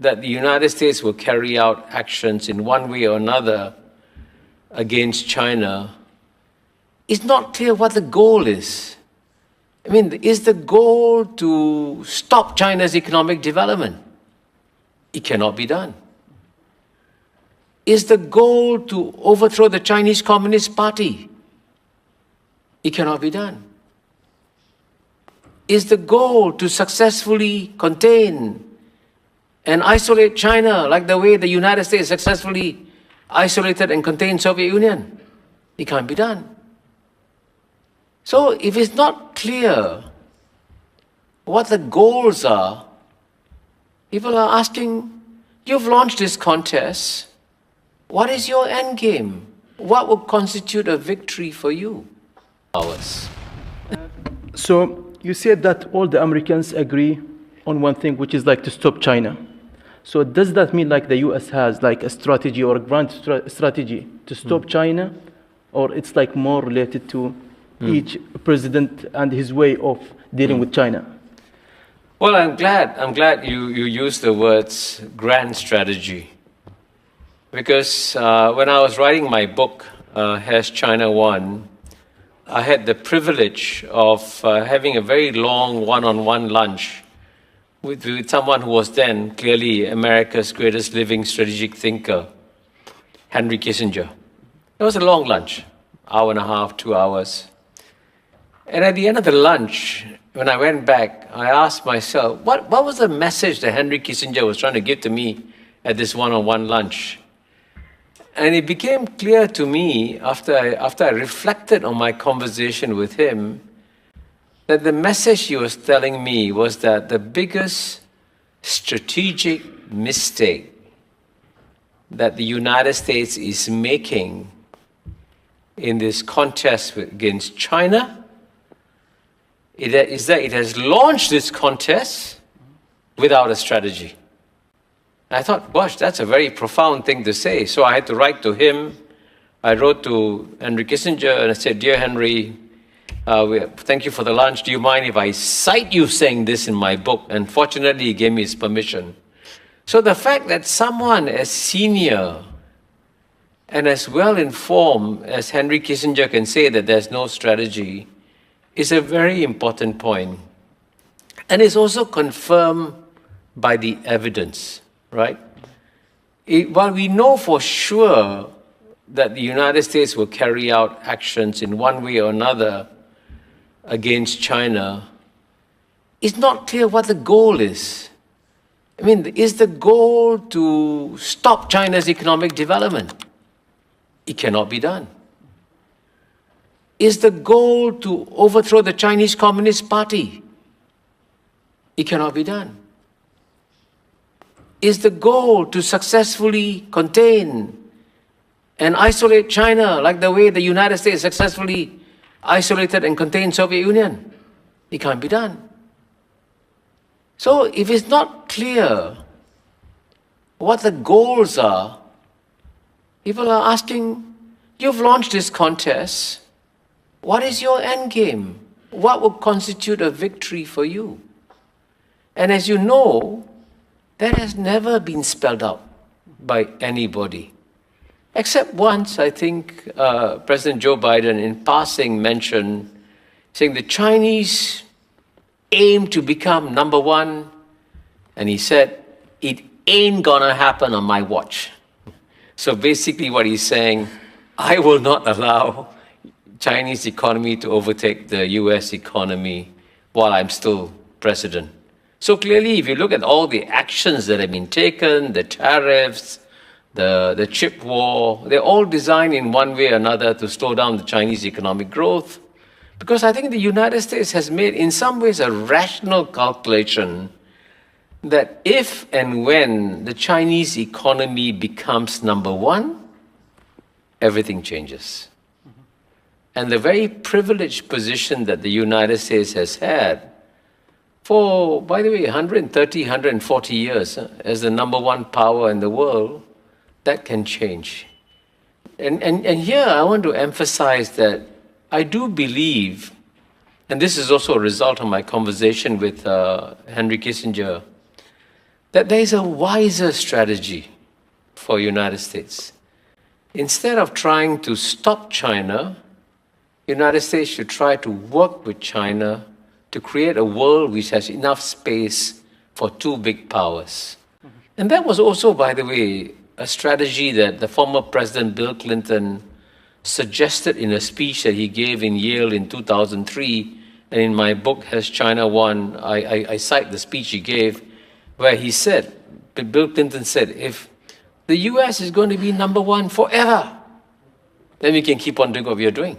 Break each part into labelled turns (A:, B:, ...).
A: that the United States will carry out actions in one way or another against China, it's not clear what the goal is. I mean, is the goal to stop China's economic development? It cannot be done. Is the goal to overthrow the Chinese Communist Party? It cannot be done. Is the goal to successfully contain and isolate China like the way the United States successfully isolated and contained Soviet Union? It can't be done. So if it's not clear what the goals are, people are asking, you've launched this contest, what is your end game? What will constitute a victory for you? Ours.
B: So you said that all the Americans agree on one thing, which is like to stop China. So does that mean like the US has like a strategy or a grand strategy to stop China, or it's like more related to each president and his way of dealing with China?
A: Well, I'm glad you used the words grand strategy, because when I was writing my book, Has China Won?, I had the privilege of having a very long one-on-one lunch with someone who was then clearly America's greatest living strategic thinker, Henry Kissinger. It was a long lunch, hour and a half, 2 hours. And at the end of the lunch, when I went back, I asked myself, what was the message that Henry Kissinger was trying to give to me at this one-on-one lunch? And it became clear to me after I reflected on my conversation with him that the message he was telling me was that the biggest strategic mistake that the United States is making in this contest against China is that it has launched this contest without a strategy. I thought, gosh, that's a very profound thing to say. So I had to write to him. I wrote to Henry Kissinger and I said, Dear Henry, thank you for the lunch. Do you mind if I cite you saying this in my book? And fortunately, he gave me his permission. So the fact that someone as senior and as well-informed as Henry Kissinger can say that there's no strategy is a very important point. And it's also confirmed by the evidence. Right? While we know for sure that the United States will carry out actions in one way or another against China, it's not clear what the goal is. I mean, is the goal to stop China's economic development? It cannot be done. Is the goal to overthrow the Chinese Communist Party? It cannot be done. Is the goal to successfully contain and isolate China like the way the United States successfully isolated and contained Soviet Union? It can't be done. So if it's not clear what the goals are, people are asking, you've launched this contest, what is your end game? What will constitute a victory for you? And as you know, that has never been spelled out by anybody. Except once, I think, President Joe Biden in passing mentioned, saying the Chinese aim to become number one, and he said, it ain't gonna happen on my watch. So basically what he's saying, I will not allow Chinese economy to overtake the US economy while I'm still president. So clearly, if you look at all the actions that have been taken, the tariffs, the chip war, they're all designed in one way or another to slow down the Chinese economic growth. Because I think the United States has made, in some ways, a rational calculation that if and when the Chinese economy becomes number one, everything changes. And the very privileged position that the United States has had for, by the way, 130, 140 years as the number one power in the world, that can change. And here I want to emphasize that I do believe, and this is also a result of my conversation with Henry Kissinger, that there is a wiser strategy for United States. Instead of trying to stop China, United States should try to work with China to create a world which has enough space for two big powers. And that was also, by the way, a strategy that the former President Bill Clinton suggested in a speech that he gave in Yale in 2003. And in my book, Has China Won? I cite the speech he gave, where he said, Bill Clinton said, if the US is going to be number one forever, then we can keep on doing what we are doing.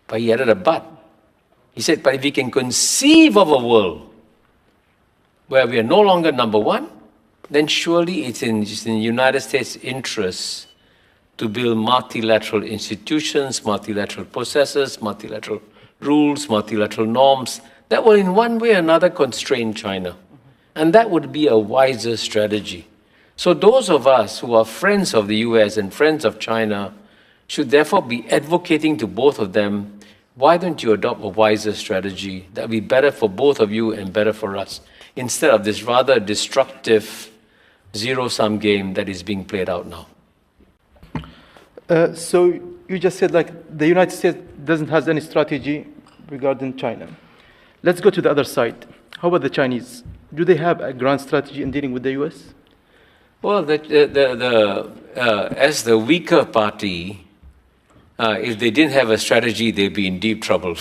A: But he added a but. He said, but if we can conceive of a world where we are no longer number one, then surely it's in the United States' interests to build multilateral institutions, multilateral processes, multilateral rules, multilateral norms that will in one way or another constrain China. And that would be a wiser strategy. So those of us who are friends of the US and friends of China should therefore be advocating to both of them, why don't you adopt a wiser strategy that will be better for both of you and better for us, instead of this rather destructive zero-sum game that is being played out now.
B: So you just said like the United States doesn't have any strategy regarding China. Let's go to the other side. How about the Chinese? Do they have a grand strategy in dealing with the US?
A: Well, as the weaker party, if they didn't have a strategy, they'd be in deep trouble.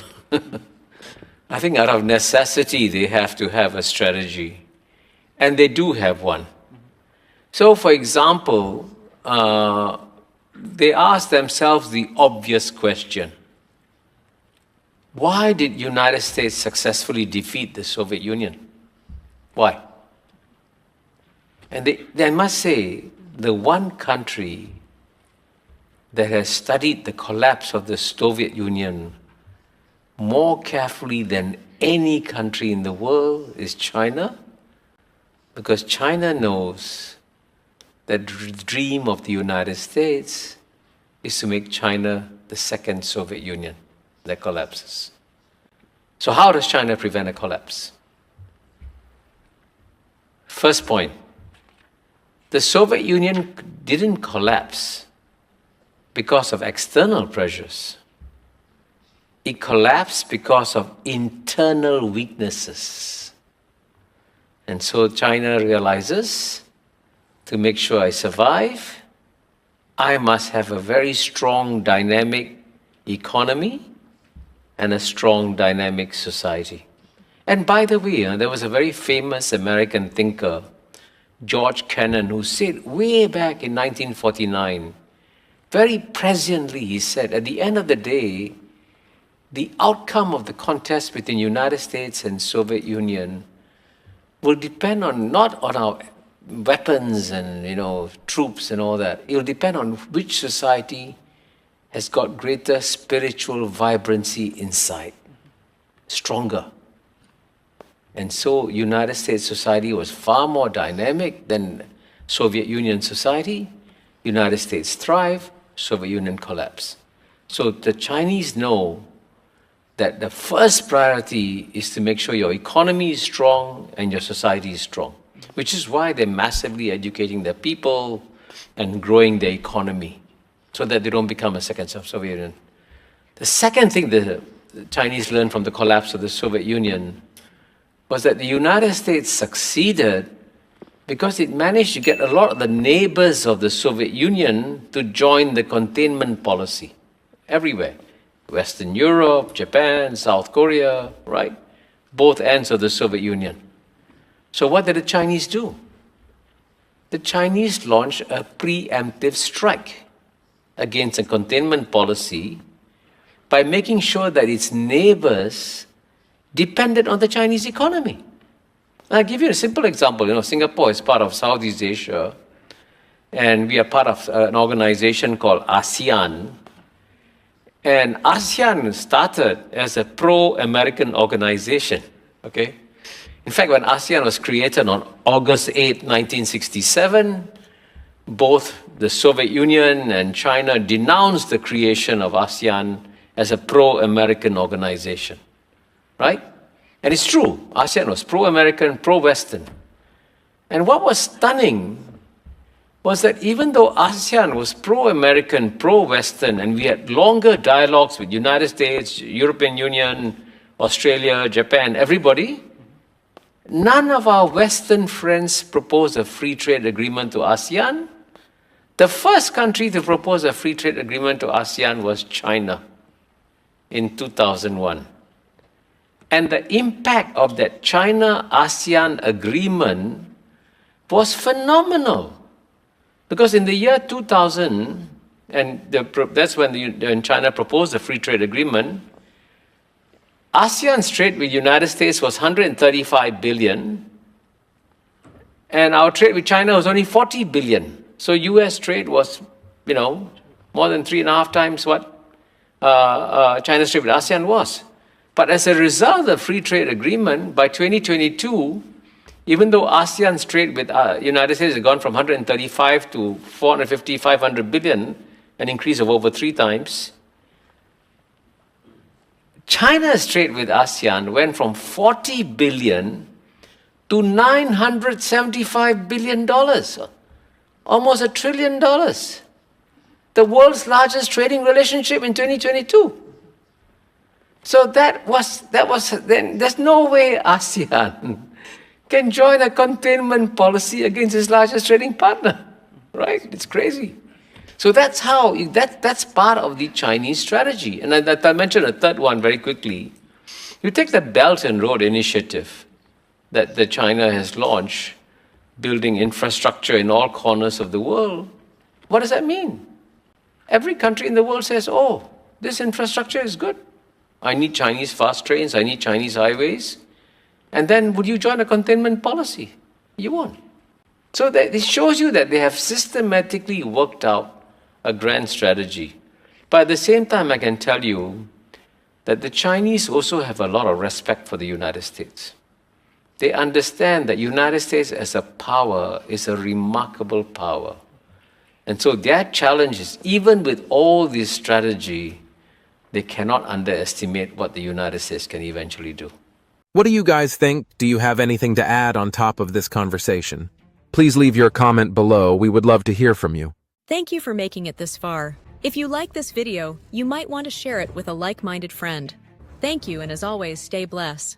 A: I think out of necessity, they have to have a strategy. And they do have one. So, for example, they ask themselves the obvious question. Why did United States successfully defeat the Soviet Union? Why? And they must say, the one country that has studied the collapse of the Soviet Union more carefully than any country in the world is China, because China knows that the dream of the United States is to make China the second Soviet Union that collapses. So how does China prevent a collapse? First point, the Soviet Union didn't collapse because of external pressures. It collapsed because of internal weaknesses. And so China realizes, to make sure I survive, I must have a very strong, dynamic economy and a strong, dynamic society. And by the way, there was a very famous American thinker, George Kennan, who said way back in 1949, very presciently he said, at the end of the day, the outcome of the contest between United States and Soviet Union will depend on not on our weapons and troops and all that. It will depend on which society has got greater spiritual vibrancy inside, stronger. And so United States society was far more dynamic than Soviet Union society. United States thrived, Soviet Union collapsed. So the Chinese know that the first priority is to make sure your economy is strong and your society is strong, which is why they're massively educating their people and growing their economy so that they don't become a second Soviet Union. The second thing the Chinese learned from the collapse of the Soviet Union was that the United States succeeded because it managed to get a lot of the neighbors of the Soviet Union to join the containment policy everywhere. Western Europe, Japan, South Korea, right? Both ends of the Soviet Union. So what did the Chinese do? The Chinese launched a preemptive strike against a containment policy by making sure that its neighbors depended on the Chinese economy. I'll give you a simple example. Singapore is part of Southeast Asia, and we are part of an organization called ASEAN. And ASEAN started as a pro-American organization, okay? In fact, when ASEAN was created on August 8, 1967, both the Soviet Union and China denounced the creation of ASEAN as a pro-American organization, right? And it's true, ASEAN was pro-American, pro-Western. And what was stunning was that even though ASEAN was pro-American, pro-Western, and we had longer dialogues with United States, European Union, Australia, Japan, everybody, none of our Western friends proposed a free trade agreement to ASEAN. The first country to propose a free trade agreement to ASEAN was China in 2001. And the impact of that China-ASEAN agreement was phenomenal. Because in the year 2000, and that's when China proposed the free trade agreement, ASEAN's trade with the United States was 135 billion, and our trade with China was only 40 billion. So US trade was, more than 3.5 times what China's trade with ASEAN was. But as a result of the free trade agreement, by 2022, even though ASEAN's trade with United States has gone from 135 to 450, 500 billion, an increase of over 3 times, China's trade with ASEAN went from 40 billion to $975 billion, almost $1 trillion. The world's largest trading relationship in 2022. So that was then there's no way ASEAN can join a containment policy against its largest trading partner, right? It's crazy. So that's that's part of the Chinese strategy. And I mentioned a third one very quickly. You take the Belt and Road Initiative that China has launched, building infrastructure in all corners of the world. What does that mean? Every country in the world says, oh, this infrastructure is good. I need Chinese fast trains, I need Chinese highways. And then would you join a containment policy? You won't. So it shows you that they have systematically worked out a grand strategy. But at the same time, I can tell you that the Chinese also have a lot of respect for the United States. They understand that United States as a power is a remarkable power. And so their challenge is, even with all this strategy, they cannot underestimate what the United States can eventually do.
C: What do you guys think? Do you have anything to add on top of this conversation? Please leave your comment below. We would love to hear from you.
D: Thank you for making it this far. If you like this video, you might want to share it with a like-minded friend. Thank you, and as always, stay blessed.